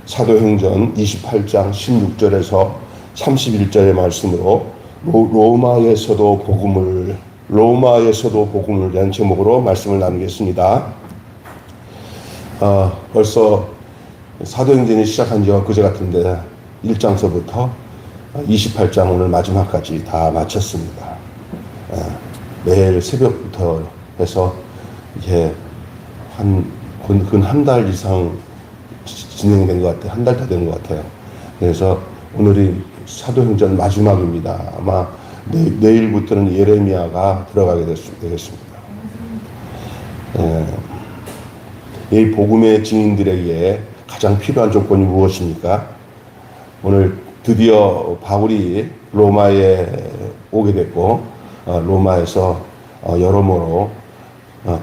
사도행전 28장 16절에서 31절의 말씀으로 로마에서도 복음을 대한 제목으로 말씀을 나누겠습니다. 벌써 사도행전이 시작한 지가 그제 같은데 1장서부터 28장 오늘 마지막까지 다 마쳤습니다. 매일 새벽부터 해서 이게 근 한 달 이상 진행된 것 같아요. 한 달 다 된 것 같아요. 그래서 오늘이 사도행전 마지막입니다. 아마 내일부터는 예레미야가 들어가게 되겠습니다. 이 복음의 증인들에게 가장 필요한 조건이 무엇입니까? 오늘 드디어 바울이 로마에 오게 됐고, 로마에서 여러모로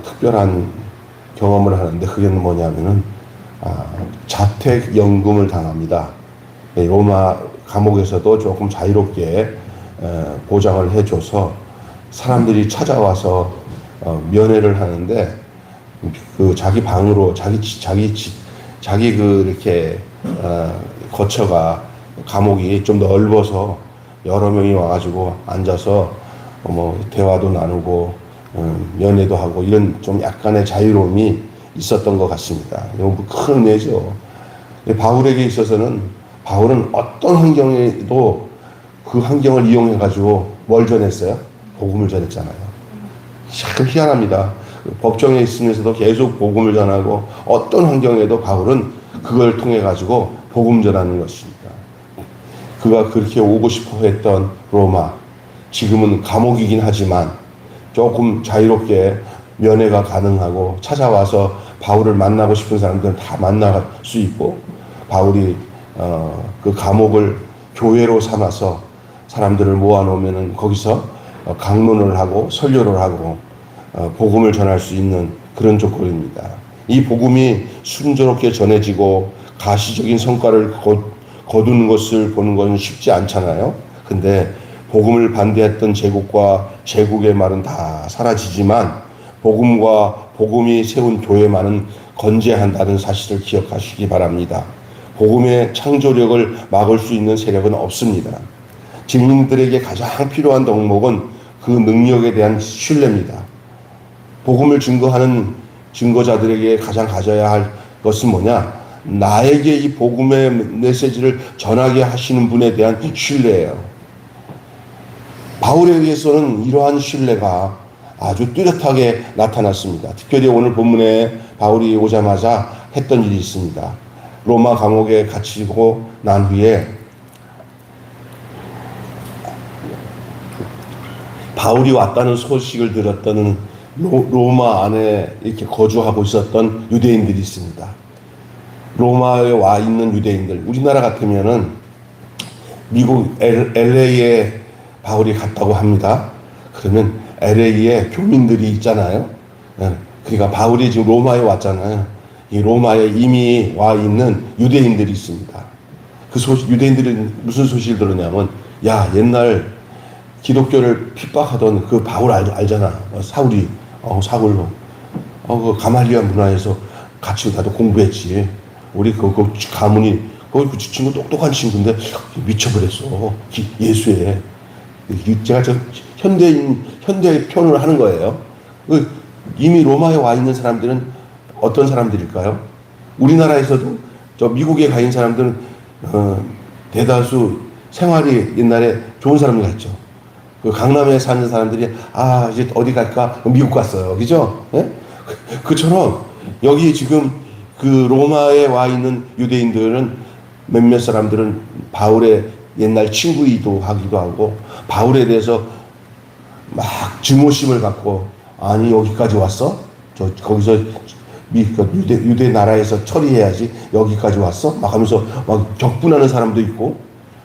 특별한 경험을 하는데, 그게 뭐냐면은 자택연금을 당합니다. 로마 감옥에서도 조금 자유롭게 보장을 해줘서 사람들이 찾아와서 면회를 하는데, 그 자기 방으로 자기 그 이렇게 거처가 감옥이 좀 더 넓어서 여러 명이 와가지고 앉아서 뭐 대화도 나누고 면회도 하고 이런 좀 약간의 자유로움이 있었던 것 같습니다. 너무 큰 은혜죠. 바울에게 있어서는 바울은 어떤 환경에도 그 환경을 이용해가지고 뭘 전했어요? 복음을 전했잖아요. 참 희한합니다. 법정에 있으면서도 계속 복음을 전하고 어떤 환경에도 바울은 그걸 통해 가지고 복음 전하는 것입니다. 그가 그렇게 오고 싶어 했던 로마, 지금은 감옥이긴 하지만 조금 자유롭게 면회가 가능하고 찾아와서 바울을 만나고 싶은 사람들은 다 만날 수 있고, 바울이 그 감옥을 교회로 삼아서 사람들을 모아놓으면은 거기서 강론을 하고 설교를 하고 복음을 전할 수 있는 그런 조건입니다. 이 복음이 순조롭게 전해지고 가시적인 성과를 거두는 것을 보는 건 쉽지 않잖아요. 근데 복음을 반대했던 제국과 제국의 말은 다 사라지지만 복음과 복음이 세운 교회만은 건재한다는 사실을 기억하시기 바랍니다. 복음의 창조력을 막을 수 있는 세력은 없습니다. 증인들에게 가장 필요한 덕목은 그 능력에 대한 신뢰입니다. 복음을 증거하는 증거자들에게 가장 가져야 할 것은 뭐냐? 나에게 이 복음의 메시지를 전하게 하시는 분에 대한 신뢰예요. 바울에 의해서는 이러한 신뢰가 아주 뚜렷하게 나타났습니다. 특별히 오늘 본문에 바울이 오자마자 했던 일이 있습니다. 로마 감옥에 갇히고 난 후에 바울이 왔다는 소식을 들었던 로마 안에 이렇게 거주하고 있었던 유대인들이 있습니다. 로마에 와 있는 유대인들, 우리나라 같으면은 미국 LA에 바울이 갔다고 합니다. 그러면 LA에 교민들이 있잖아요. 그러니까 바울이 지금 로마에 왔잖아요. 이 로마에 이미 와 있는 유대인들이 있습니다. 그 유대인들이 무슨 소식을 들었냐면, 야, 옛날 기독교를 핍박하던 그 바울 알잖아. 사울이. 사울로. 그 가말리아 문화에서 같이 나도 공부했지. 우리 그 가문이, 그 친구 똑똑한 친구인데 미쳐버렸어. 예수에. 제가 현대의 표현을 하는 거예요. 이미 로마에 와 있는 사람들은 어떤 사람들일까요? 우리나라에서도 저 미국에 가 있는 사람들은 대다수 생활이 옛날에 좋은 사람들 같죠. 그 강남에 사는 사람들이 이제 어디 갈까? 미국 갔어요. 그죠? 예? 그처럼 여기 지금 그 로마에 와 있는 유대인들은 몇몇 사람들은 바울의 옛날 친구이기도 하기도 하고 바울에 대해서 막 증오심을 갖고, 아니 여기까지 왔어? 거기서 유대 나라에서 처리해야지 여기까지 왔어? 막 하면서 막 격분하는 사람도 있고,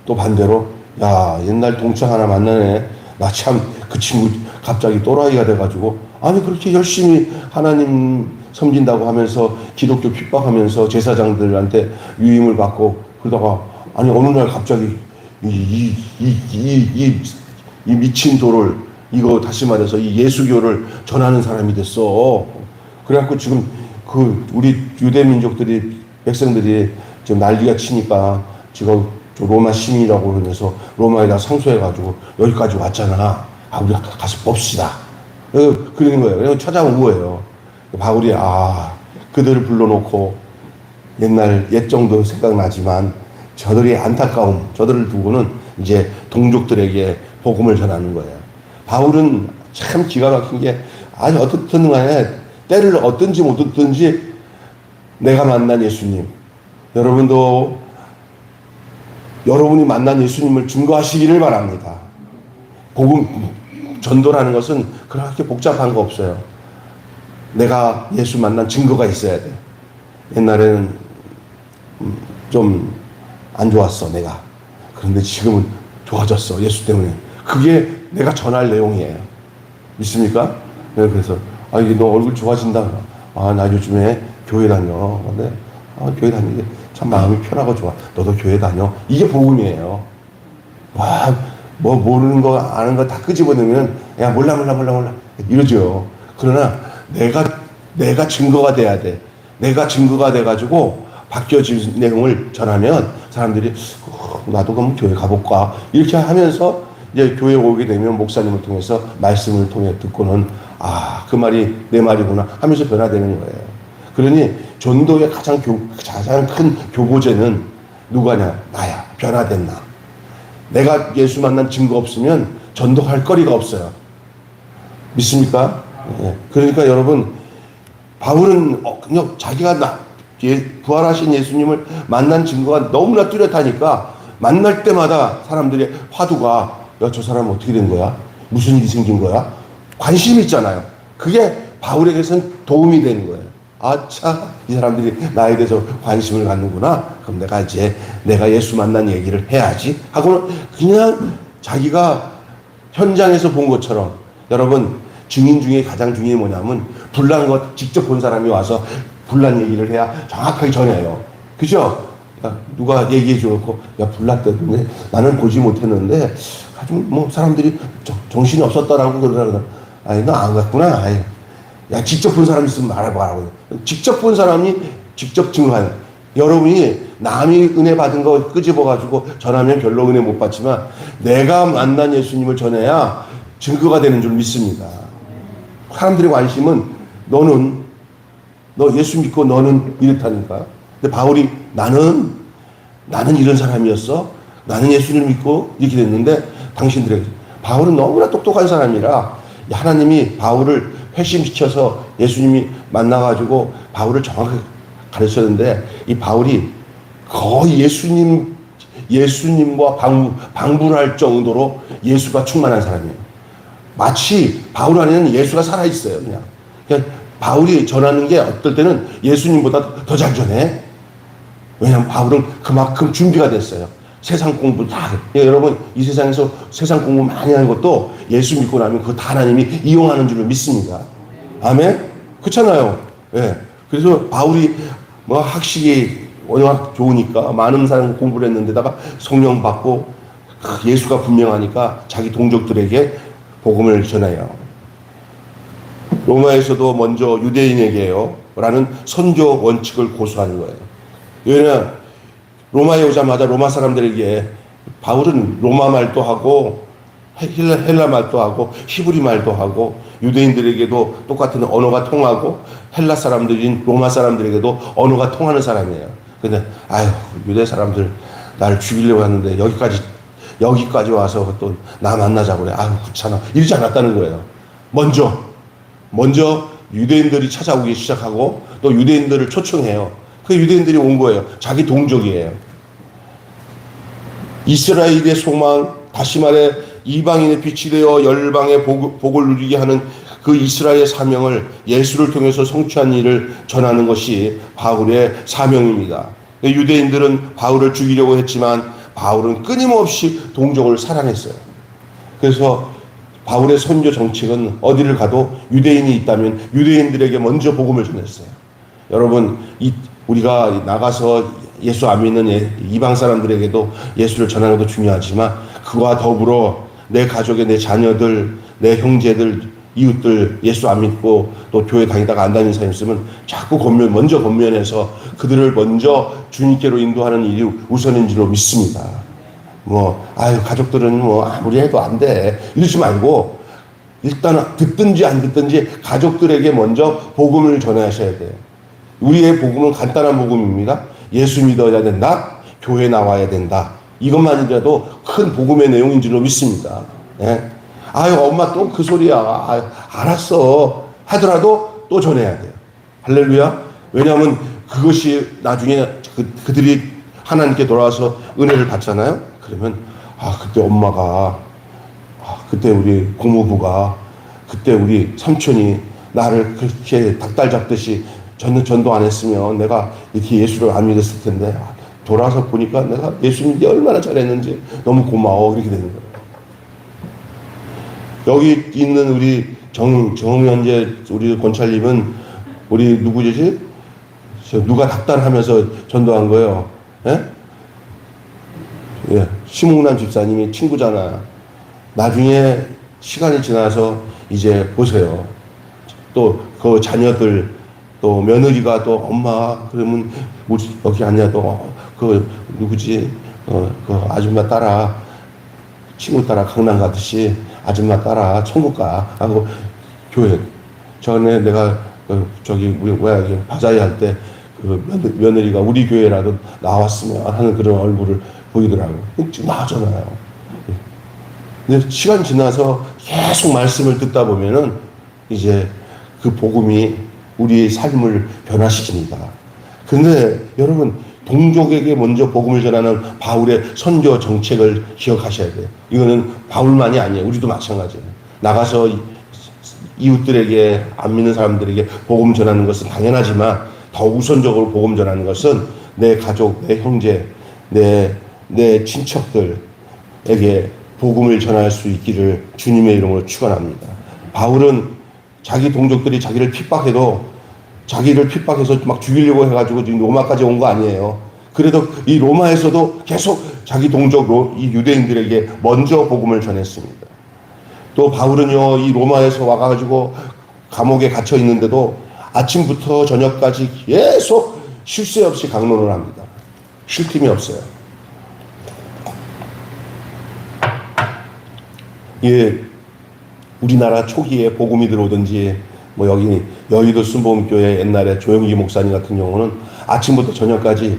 또 반대로 야, 옛날 동창 하나 만나네. 나 참 그 친구 갑자기 또라이가 돼가지고, 아니 그렇게 열심히 하나님 섬긴다고 하면서 기독교 핍박하면서 제사장들한테 유임을 받고 그러다가, 아니 어느 날 갑자기 이 미친 도를, 이거 다시 말해서 이 예수교를 전하는 사람이 됐어. 그래갖고 지금 그 우리 유대 민족들이, 백성들이 지금 난리가 치니까 지금 저 로마 시민이라고 그러면서 로마에다 상소해가지고 여기까지 왔잖아. 우리 가서 봅시다. 그러는 거예요. 그래서 찾아온 거예요. 바울이 그들을 불러놓고 옛 정도 생각나지만 저들의 안타까움, 저들을 두고는 이제 동족들에게 복음을 전하는 거예요. 바울은 참 기가 막힌 게 어떻든 간에 때를 얻든지 못 얻든지 내가 만난 예수님, 여러분도 여러분이 만난 예수님을 증거하시기를 바랍니다. 복음 전도라는 것은 그렇게 복잡한 거 없어요. 내가 예수 만난 증거가 있어야 돼. 옛날에는 좀 안 좋았어, 내가. 그런데 지금은 좋아졌어, 예수 때문에. 그게 내가 전할 내용이에요. 믿습니까? 그래서 이게 너 얼굴 좋아진다. 나 요즘에 교회 다녀. 근데 교회 다니는데 참 마음이 편하고 좋아. 너도 교회 다녀. 이게 복음이에요. 뭐 모르는 거 아는 거 다 끄집어내면 야 몰라 이러죠. 그러나 내가 증거가 돼야 돼. 내가 증거가 돼가지고 바뀌어진 내용을 전하면 사람들이 나도 그럼 교회 가볼까 이렇게 하면서 이제 교회 오게 되면 목사님을 통해서 말씀을 통해 듣고는 그 말이 내 말이구나 하면서 변화되는 거예요. 그러니 전도의 가장 큰 교보제는 누가냐? 나야. 변화된 나. 내가 예수 만난 증거 없으면 전도할 거리가 없어요. 믿습니까? 그러니까 여러분, 바울은 그냥 자기가 부활하신 예수님을 만난 증거가 너무나 뚜렷하니까 만날 때마다 사람들의 화두가 저 사람은 어떻게 된 거야? 무슨 일이 생긴 거야? 관심이 있잖아요. 그게 바울에게선 도움이 되는 거예요. 이 사람들이 나에 대해서 관심을 갖는구나. 그럼 내가 예수 만난 얘기를 해야지 하고는 그냥 자기가 현장에서 본 것처럼. 여러분, 증인 중에 가장 중요한 게 뭐냐면 불난 거 직접 본 사람이 와서 불난 얘기를 해야 정확하게 전해요. 그죠? 누가 얘기해 줘놓고 불났다던데 나는 보지 못했는데 아주 사람들이 정신이 없었다라고 그러더라고요. 너 안 갔구나. 직접 본 사람 있으면 말해봐라고. 직접 본 사람이 직접 증거하는. 여러분이 남이 은혜 받은 거 끄집어가지고 전하면 별로 은혜 못 받지만 내가 만난 예수님을 전해야 증거가 되는 줄 믿습니다. 사람들의 관심은 너 예수 믿고 너는 이렇다니까. 근데 바울이 나는 이런 사람이었어. 나는 예수를 믿고 이렇게 됐는데 당신들에게. 바울은 너무나 똑똑한 사람이라 하나님이 바울을 회심시켜서 예수님이 만나가지고 바울을 정확하게 가르쳤는데 이 바울이 거의 예수님과 방불할 정도로 예수가 충만한 사람이에요. 마치 바울 안에는 예수가 살아있어요. 그냥 바울이 전하는 게 어떨 때는 예수님보다 더 잘 전해. 왜냐하면 바울은 그만큼 준비가 됐어요. 세상 공부 다. 여러분, 이 세상에서 세상 공부 많이 하는 것도 예수 믿고 나면 그거 다 하나님이 이용하는 줄을 믿습니다. 아멘? 그렇잖아요. 그래서 바울이 학식이 워낙 좋으니까 많은 사람 공부를 했는데다가 성령 받고 예수가 분명하니까 자기 동족들에게 복음을 전해요. 로마에서도 먼저 유대인에게요 라는 선교 원칙을 고수하는 거예요. 왜냐하면 로마에 오자마자 로마 사람들에게 바울은 로마 말도 하고 헬라 말도 하고 히브리 말도 하고 유대인들에게도 똑같은 언어가 통하고 헬라 사람들인 로마 사람들에게도 언어가 통하는 사람이에요. 근데 유대 사람들 나를 죽이려고 하는데 여기까지 와서 또 나 만나자고 그래. 귀찮아. 이러지 않았다는 거예요. 먼저 유대인들이 찾아오기 시작하고 또 유대인들을 초청해요. 그 유대인들이 온 거예요. 자기 동족이에요. 이스라엘의 소망, 다시 말해 이방인의 빛이 되어 열방의 복을 누리게 하는 그 이스라엘의 사명을 예수를 통해서 성취한 일을 전하는 것이 바울의 사명입니다. 유대인들은 바울을 죽이려고 했지만 바울은 끊임없이 동족을 사랑했어요. 그래서 바울의 선교 정책은 어디를 가도 유대인이 있다면 유대인들에게 먼저 복음을 전했어요. 여러분, 우리가 나가서 예수 안 믿는 이방 사람들에게도 예수를 전하는 것도 중요하지만 그와 더불어 내 가족의 내 자녀들, 내 형제들, 이웃들 예수 안 믿고 또 교회 다니다가 안 다니는 사람 있으면 자꾸 먼저 권면해서 그들을 먼저 주님께로 인도하는 일이 우선인 줄로 믿습니다. 가족들은 아무리 해도 안 돼. 이러지 말고, 일단 듣든지 안 듣든지 가족들에게 먼저 복음을 전하셔야 돼요. 우리의 복음은 간단한 복음입니다. 예수 믿어야 된다. 교회 나와야 된다. 이것만이라도 큰 복음의 내용인 줄로 믿습니다. 예? 엄마 또 그 소리야. 알았어. 하더라도 또 전해야 돼요. 할렐루야. 왜냐하면 그것이 나중에 그들이 하나님께 돌아와서 은혜를 받잖아요. 그러면 그때 엄마가, 그때 우리 고모부가, 그때 우리 삼촌이 나를 그렇게 닭달 잡듯이 전도 안 했으면 내가 이렇게 예수를 안 믿었을 텐데 돌아서 보니까 내가 예수 믿기 얼마나 잘했는지 너무 고마워. 이렇게 되는 거예요. 여기 있는 우리 정현재 우리 권찰님은 우리 누구지? 누가 닭달하면서 전도한 거예요. 예? 예, 심웅란 집사님이 친구잖아. 나중에 시간이 지나서 이제 보세요. 또 그 자녀들, 또 며느리가 또 엄마 그러면 우리 여기 아니야 또 그 누구지? 그 아줌마 따라, 친구 따라 강남 가듯이 아줌마 따라 천국 가 하고 교회. 전에 내가 저기 우리 바자회 할 때 그 며느리가 우리 교회라도 나왔으면 하는 그런 얼굴을 보이더라고요. 나잖아요. 근데 시간 지나서 계속 말씀을 듣다 보면은 이제 그 복음이 우리의 삶을 변화시킵니다. 근데 여러분, 동족에게 먼저 복음을 전하는 바울의 선교 정책을 기억하셔야 돼요. 이거는 바울만이 아니에요. 우리도 마찬가지예요. 나가서 이웃들에게, 안 믿는 사람들에게 복음 전하는 것은 당연하지만 더 우선적으로 복음 전하는 것은 내 가족, 내 형제, 내 친척들에게 복음을 전할 수 있기를 주님의 이름으로 축원합니다. 바울은 자기 동족들이 자기를 핍박해도 자기를 핍박해서 막 죽이려고 해가지고 지금 로마까지 온 거 아니에요. 그래도 이 로마에서도 계속 자기 동족 이 유대인들에게 먼저 복음을 전했습니다. 또 바울은요, 이 로마에서 와가지고 감옥에 갇혀 있는데도 아침부터 저녁까지 계속 쉴 새 없이 강론을 합니다. 쉴 틈이 없어요. 예, 우리나라 초기에 복음이 들어오든지 여기 여의도 순복음교회 옛날에 조영기 목사님 같은 경우는 아침부터 저녁까지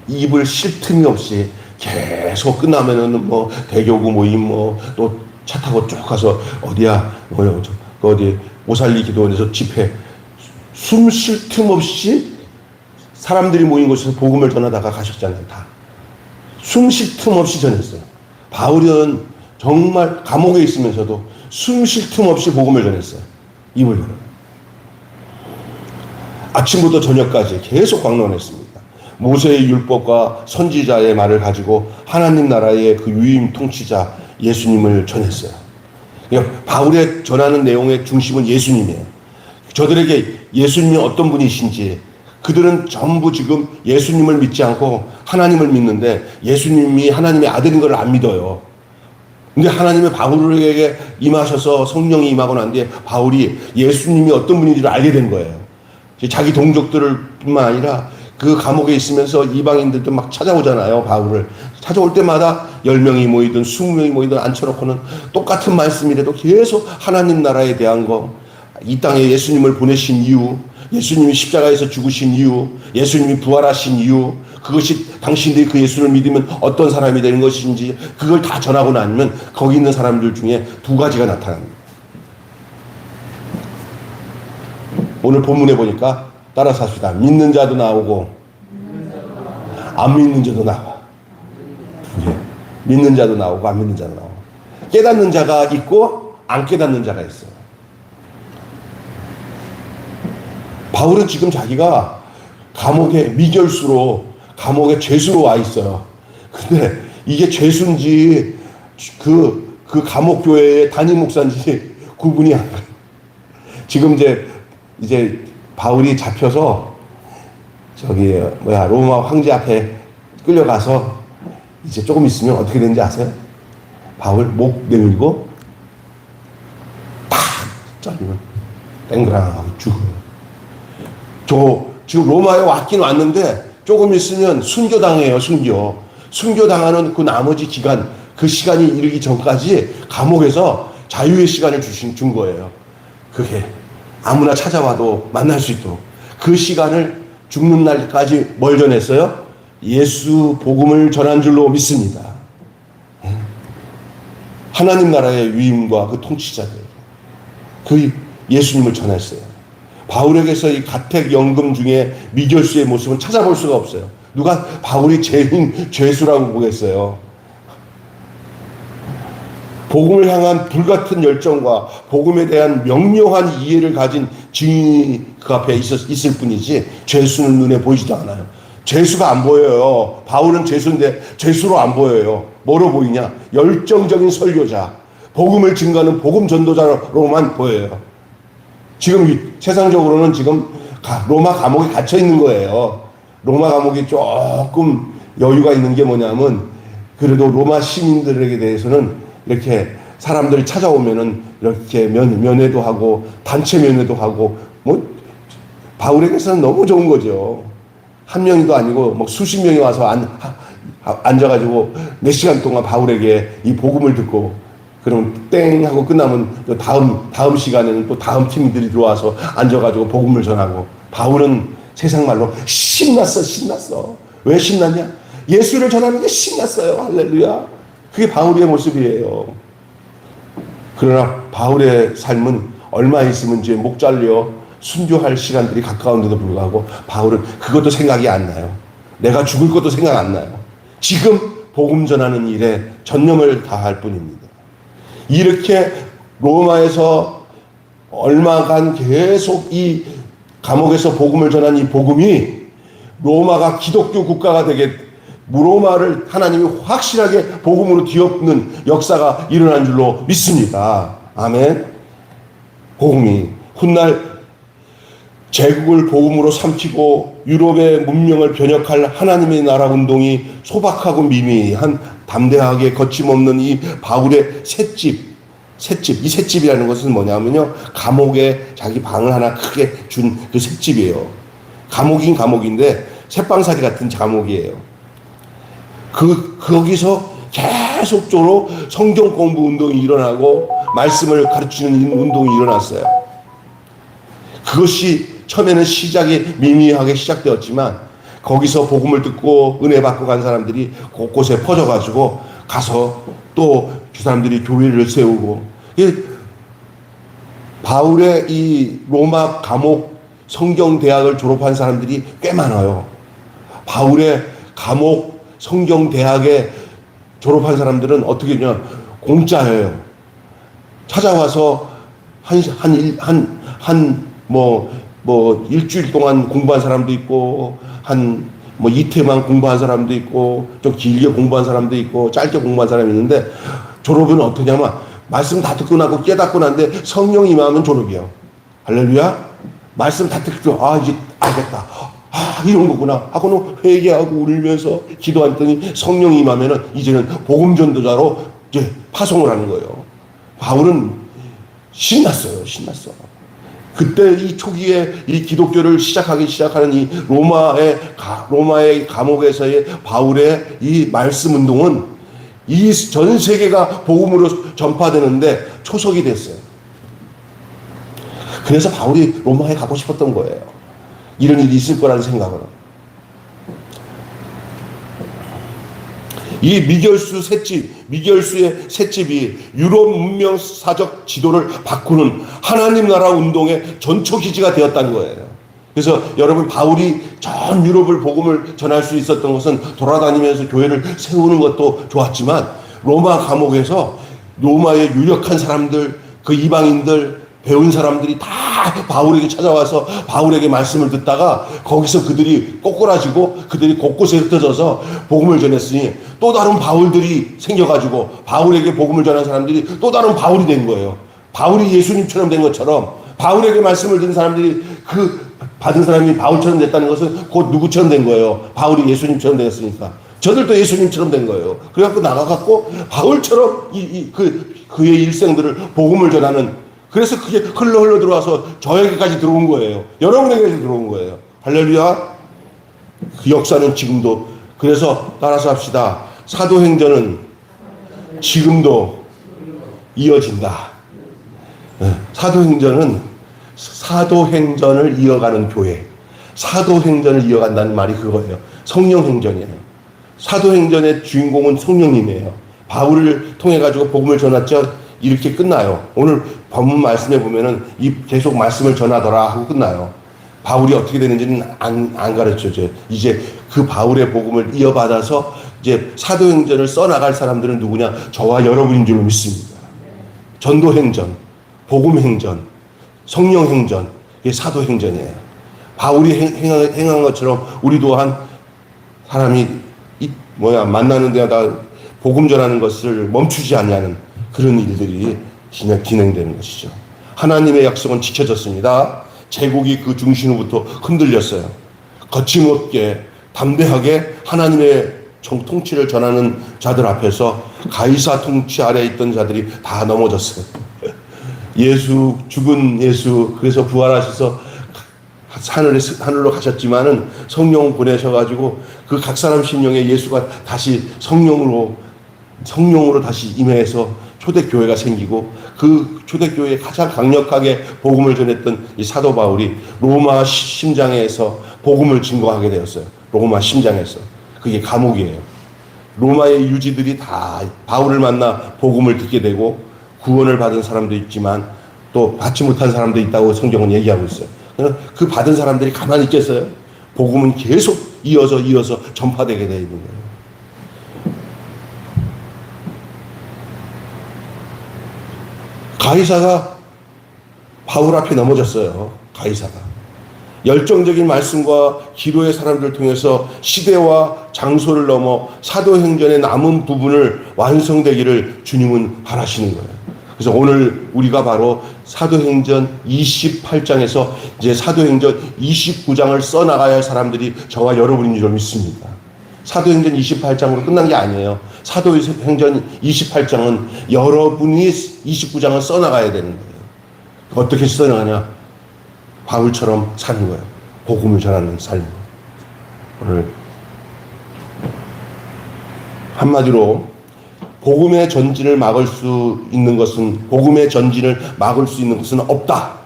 입을 쉴 틈이 없이 계속 끝나면은 대교구 모임 또 차 타고 쭉 가서 어디야 어디 오살리 기도원에서 집회, 숨 쉴 틈 없이 사람들이 모인 곳에서 복음을 전하다가 가셨잖아요. 다 숨 쉴 틈 없이 전했어요. 바울은 정말 감옥에 있으면서도 숨 쉴 틈 없이 복음을 전했어요. 입을 열어. 아침부터 저녁까지 계속 강론했습니다. 모세의 율법과 선지자의 말을 가지고 하나님 나라의 그 유임 통치자 예수님을 전했어요. 그러니까 바울의 전하는 내용의 중심은 예수님이에요. 저들에게 예수님이 어떤 분이신지, 그들은 전부 지금 예수님을 믿지 않고 하나님을 믿는데 예수님이 하나님의 아들인 걸 안 믿어요. 근데 하나님의 바울에게 임하셔서 성령이 임하고 난 뒤에 바울이 예수님이 어떤 분인지를 알게 된 거예요. 자기 동족들을 뿐만 아니라 그 감옥에 있으면서 이방인들도 막 찾아오잖아요. 바울을 찾아올 때마다 10명이 모이든 20명이 모이든 앉혀놓고는 똑같은 말씀이라도 계속 하나님 나라에 대한 거, 이 땅에 예수님을 보내신 이유, 예수님이 십자가에서 죽으신 이유, 예수님이 부활하신 이유, 그것이 당신들이 그 예수를 믿으면 어떤 사람이 되는 것인지, 그걸 다 전하고 나면 거기 있는 사람들 중에 두 가지가 나타납니다. 오늘 본문에 보니까 따라서 합시다. 믿는 자도 나오고 안 믿는 자도 나와. 믿는 자도 나오고 안 믿는 자도 나와. 깨닫는 자가 있고 안 깨닫는 자가 있어요. 바울은 지금 자기가 감옥에 미결수로, 감옥에 죄수로 와 있어요. 근데 이게 죄수인지 그 감옥 교회의 담임 목사인지 구분이 안 가요. 지금 이제 바울이 잡혀서 로마 황제 앞에 끌려가서 이제 조금 있으면 어떻게 되는지 아세요? 바울 목 내밀고 탁 잘리면 땡그랑하고 죽어요. 지금 로마에 왔긴 왔는데 조금 있으면 순교당해요. 순교당하는 그 나머지 기간, 그 시간이 이르기 전까지 감옥에서 자유의 시간을 준 거예요. 그게 아무나 찾아와도 만날 수 있도록. 그 시간을 죽는 날까지 뭘 전했어요? 예수 복음을 전한 줄로 믿습니다. 하나님 나라의 위임과 그 통치자들, 그 예수님을 전했어요. 바울에게서 이 가택연금 중에 미결수의 모습은 찾아볼 수가 없어요. 누가 바울이 죄수라고 보겠어요. 복음을 향한 불같은 열정과 복음에 대한 명료한 이해를 가진 증인이 그 앞에 있을 뿐이지 죄수는 눈에 보이지도 않아요. 죄수가 안 보여요. 바울은 죄수인데 죄수로 안 보여요. 뭐로 보이냐? 열정적인 설교자, 복음을 증거하는 복음 전도자로만 보여요. 지금 세상적으로는 지금 로마 감옥에 갇혀 있는 거예요. 로마 감옥이 조금 여유가 있는 게 뭐냐면 그래도 로마 시민들에게 대해서는 이렇게 사람들이 찾아오면은 이렇게 면회도 하고 단체 면회도 하고 뭐 바울에게서는 너무 좋은 거죠. 한 명도 아니고 뭐 수십 명이 와서 앉아가지고 몇 시간 동안 바울에게 이 복음을 듣고 그럼 땡 하고 끝나면 또 다음 시간에는 또 다음 팀들이 들어와서 앉아가지고 복음을 전하고 바울은 세상 말로 신났어. 왜 신났냐? 예수를 전하는 게 신났어요. 할렐루야. 그게 바울의 모습이에요. 그러나 바울의 삶은 얼마 있으면 이제 목 잘려 순교할 시간들이 가까운데도 불구하고 바울은 그것도 생각이 안 나요. 내가 죽을 것도 생각 안 나요. 지금 복음 전하는 일에 전념을 다할 뿐입니다. 이렇게 로마에서 얼마간 계속 이 감옥에서 복음을 전한 이 복음이 로마가 기독교 국가가 되게 로마를 하나님이 확실하게 복음으로 뒤엎는 역사가 일어난 줄로 믿습니다. 아멘. 복음이 훗날 제국을 복음으로 삼키고 유럽의 문명을 변혁할 하나님의 나라 운동이 소박하고 미미한 담대하게 거침없는 이 바울의 셋집. 이 셋집이라는 것은 뭐냐면요. 감옥에 자기 방을 하나 크게 준 그 셋집이에요. 감옥인 감옥인데 셋방살이 같은 감옥이에요. 거기서 계속적으로 성경 공부 운동이 일어나고 말씀을 가르치는 운동이 일어났어요. 그것이 처음에는 시작이 미미하게 시작되었지만 거기서 복음을 듣고 은혜 받고 간 사람들이 곳곳에 퍼져가지고 가서 또 그 사람들이 교회를 세우고 바울의 이 로마 감옥 성경대학을 졸업한 사람들이 꽤 많아요. 바울의 감옥 성경대학에 졸업한 사람들은 어떻게 했냐? 공짜예요. 찾아와서 일주일 동안 공부한 사람도 있고, 이틀만 공부한 사람도 있고, 좀 길게 공부한 사람도 있고, 짧게 공부한 사람이 있는데, 졸업은 어떠냐면, 말씀 다 듣고 나고 깨닫고 난데 성령 임하면 졸업이에요. 할렐루야? 말씀 다 듣고, 이제 알겠다. 이런 거구나 하고는 회개하고 울면서 기도했더니 성령 임하면은 이제는 복음 전도자로 이제 파송을 하는 거예요. 바울은 신났어요. 그때 이 초기에 이 기독교를 시작하는 이 로마의 감옥에서의 바울의 이 말씀 운동은 이 전 세계가 복음으로 전파되는데 초석이 됐어요. 그래서 바울이 로마에 가고 싶었던 거예요. 이런 일이 있을 거라는 생각으로. 이 미결수의 셋집이 유럽 문명사적 지도를 바꾸는 하나님 나라 운동의 전초기지가 되었다는 거예요. 그래서 여러분 바울이 전 유럽을 복음을 전할 수 있었던 것은 돌아다니면서 교회를 세우는 것도 좋았지만 로마 감옥에서 로마의 유력한 사람들, 그 이방인들, 배운 사람들이 다 바울에게 찾아와서 바울에게 말씀을 듣다가 거기서 그들이 꼬꾸라지고 그들이 곳곳에 흩어져서 복음을 전했으니 또 다른 바울들이 생겨가지고 바울에게 복음을 전한 사람들이 또 다른 바울이 된 거예요. 바울이 예수님처럼 된 것처럼 바울에게 말씀을 듣는 사람들이 그 받은 사람이 바울처럼 됐다는 것은 곧 누구처럼 된 거예요. 바울이 예수님처럼 되었으니까. 저들도 예수님처럼 된 거예요. 그래갖고 나가갖고 바울처럼 그의 일생들을 복음을 전하는 그래서 그게 흘러 들어와서 저에게까지 들어온 거예요. 여러분에게까지 들어온 거예요. 할렐루야. 그 역사는 지금도, 그래서 따라서 합시다. 사도행전은 지금도 이어진다. 사도행전을 이어가는 교회, 사도행전을 이어간다는 말이 그거예요. 성령행전이에요. 사도행전의 주인공은 성령님이에요. 바울을 통해 가지고 복음을 전했죠. 이렇게 끝나요. 오늘 본문 말씀에 보면은 계속 말씀을 전하더라 하고 끝나요. 바울이 어떻게 되는지는 안 가르쳐줘요. 이제 그 바울의 복음을 이어받아서 이제 사도행전을 써나갈 사람들은 누구냐? 저와 여러분인 줄 믿습니다. 전도행전, 복음행전, 성령행전, 이게 사도행전이에요. 바울이 행한 것처럼 우리 또한 사람이 만나는 데마다 복음 전하는 것을 멈추지 않냐는 그런 일들이 진행되는 것이죠. 하나님의 약속은 지켜졌습니다. 제국이 그 중심으로부터 흔들렸어요. 거침없게 담대하게 하나님의 통치를 전하는 자들 앞에서 가이사 통치 아래에 있던 자들이 다 넘어졌어요. 죽은 예수, 그래서 부활하셔서 하늘로 가셨지만은 성령 보내셔가지고 그 각 사람 심령에 예수가 다시 성령으로 다시 임해서 초대교회가 생기고, 그 초대교회에 가장 강력하게 복음을 전했던 이 사도 바울이 로마 심장에서 복음을 증거하게 되었어요. 로마 심장에서. 그게 감옥이에요. 로마의 유지들이 다 바울을 만나 복음을 듣게 되고 구원을 받은 사람도 있지만 또 받지 못한 사람도 있다고 성경은 얘기하고 있어요. 그 받은 사람들이 가만히 있겠어요? 복음은 계속 이어서 전파되게 되어 있는 거예요. 가이사가 바울 앞에 넘어졌어요. 가이사가 열정적인 말씀과 기도의 사람들을 통해서 시대와 장소를 넘어 사도행전의 남은 부분을 완성되기를 주님은 바라시는 거예요. 그래서 오늘 우리가 바로 사도행전 28장에서 이제 사도행전 29장을 써나가야 할 사람들이 저와 여러분인 줄 믿습니다. 사도행전 28장으로 끝난 게 아니에요. 사도행전 28장은 여러분이 29장을 써나가야 되는 거예요. 어떻게 써나가냐? 바울처럼 사는 거예요. 복음을 전하는 삶. 오늘 한마디로 복음의 전진을 막을 수 있는 것은, 복음의 전진을 막을 수 있는 것은 없다.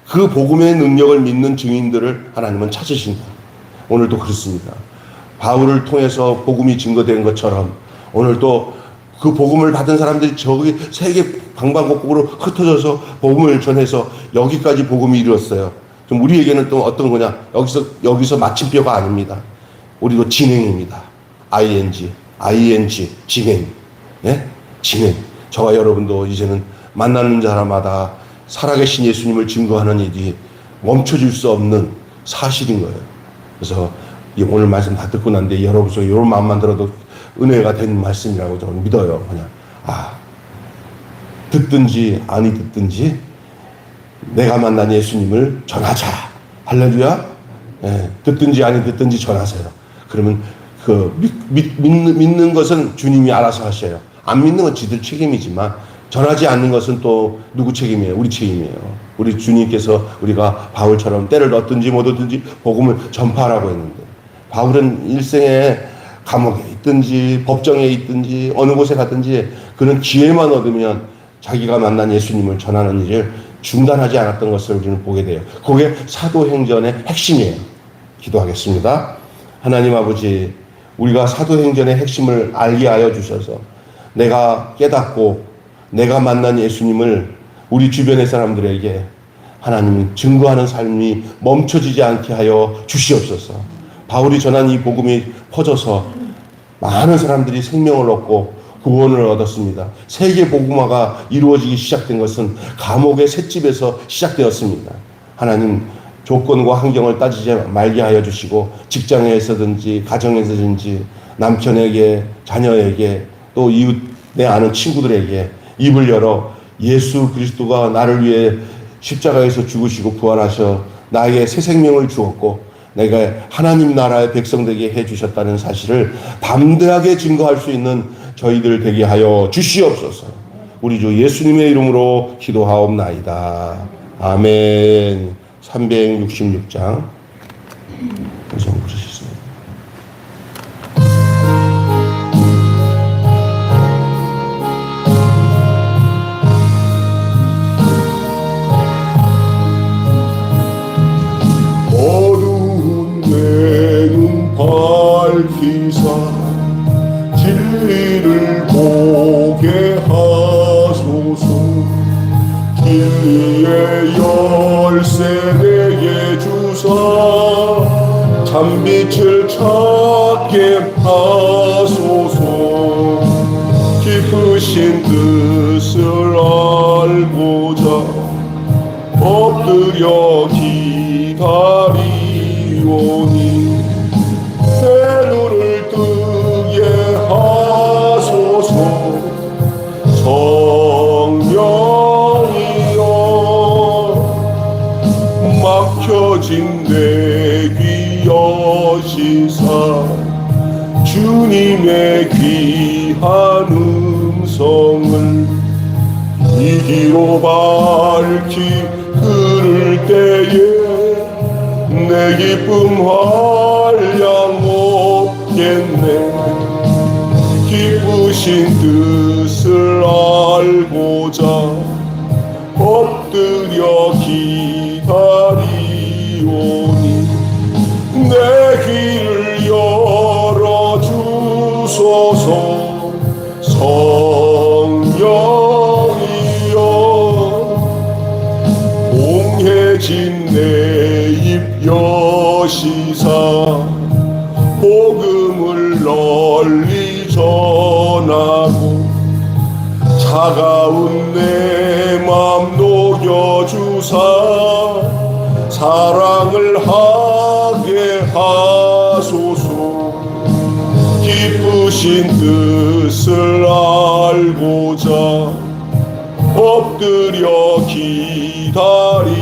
그 복음의 능력을 믿는 증인들을 하나님은 찾으신다. 오늘도 그렇습니다. 바울을 통해서 복음이 증거된 것처럼 오늘도 그 복음을 받은 사람들이 저기 세계 방방곡곡으로 흩어져서 복음을 전해서 여기까지 복음이 이루었어요. 좀 우리에게는 또 어떤 거냐? 여기서 마침표가 아닙니다. 우리도 진행입니다. ing, 진행. 네? 진행. 저와 여러분도 이제는 만나는 사람마다 살아계신 예수님을 증거하는 일이 멈춰질 수 없는 사실인 거예요. 그래서 오늘 말씀 다 듣고 난데 여러분 속에 이런 마음만 들어도 은혜가 된 말씀이라고 저는 믿어요. 그냥 듣든지 아니 듣든지 내가 만난 예수님을 전하자. 할렐루야. 듣든지 아니 듣든지 전하세요. 그러면 믿는 것은 주님이 알아서 하셔요. 안 믿는 건 지들 책임이지만 전하지 않는 것은 또 누구 책임이에요? 우리 책임이에요. 우리 주님께서 우리가 바울처럼 때를 얻든지 못 얻든지 복음을 전파하라고 했는데, 바울은 일생에 감옥에 있든지 법정에 있든지 어느 곳에 갔든지 그는 기회만 얻으면 자기가 만난 예수님을 전하는 일을 중단하지 않았던 것을 우리는 보게 돼요. 그게 사도행전의 핵심이에요. 기도하겠습니다. 하나님 아버지, 우리가 사도행전의 핵심을 알게 하여 주셔서 내가 깨닫고 내가 만난 예수님을 우리 주변의 사람들에게 하나님 증거하는 삶이 멈춰지지 않게 하여 주시옵소서. 바울이 전한 이 복음이 퍼져서 많은 사람들이 생명을 얻고 구원을 얻었습니다. 세계 복음화가 이루어지기 시작된 것은 감옥의 셋집에서 시작되었습니다. 하나님, 조건과 환경을 따지지 말게 하여 주시고 직장에서든지 가정에서든지 남편에게, 자녀에게, 또 이웃, 내 아는 친구들에게 입을 열어 예수 그리스도가 나를 위해 십자가에서 죽으시고 부활하셔 나에게 새 생명을 주었고 내가 하나님 나라의 백성 되게 해주셨다는 사실을 담대하게 증거할 수 있는 저희들 되게 하여 주시옵소서. 우리 주 예수님의 이름으로 기도하옵나이다. 아멘. 366장 우선 부르시겠습니다. 어두운 내 눈 밝히사 진리를 보게 하소서. 진리의 열쇠 내게 주사 참빛을 찾게 하소서. 깊으신 뜻을 알고자 엎드려 기다리오니 내 눈을 뜨게 하소서. 성령이여 막혀진 내 귀 여시사 주님의 귀한 음성을 이 귀로 밝히 들을 때에 내 기쁨 한량 없겠네. 기쁘신 뜻을 알고자 엎드려 기다리오니 내 귀를 열어주소서. 성령이여 공해진 내 입 여시사 복음을 널리 전하고 차가운 내 맘 녹여주사 사랑을 하게 하소서. 기쁘신 뜻을 알고자 엎드려 기다리오네.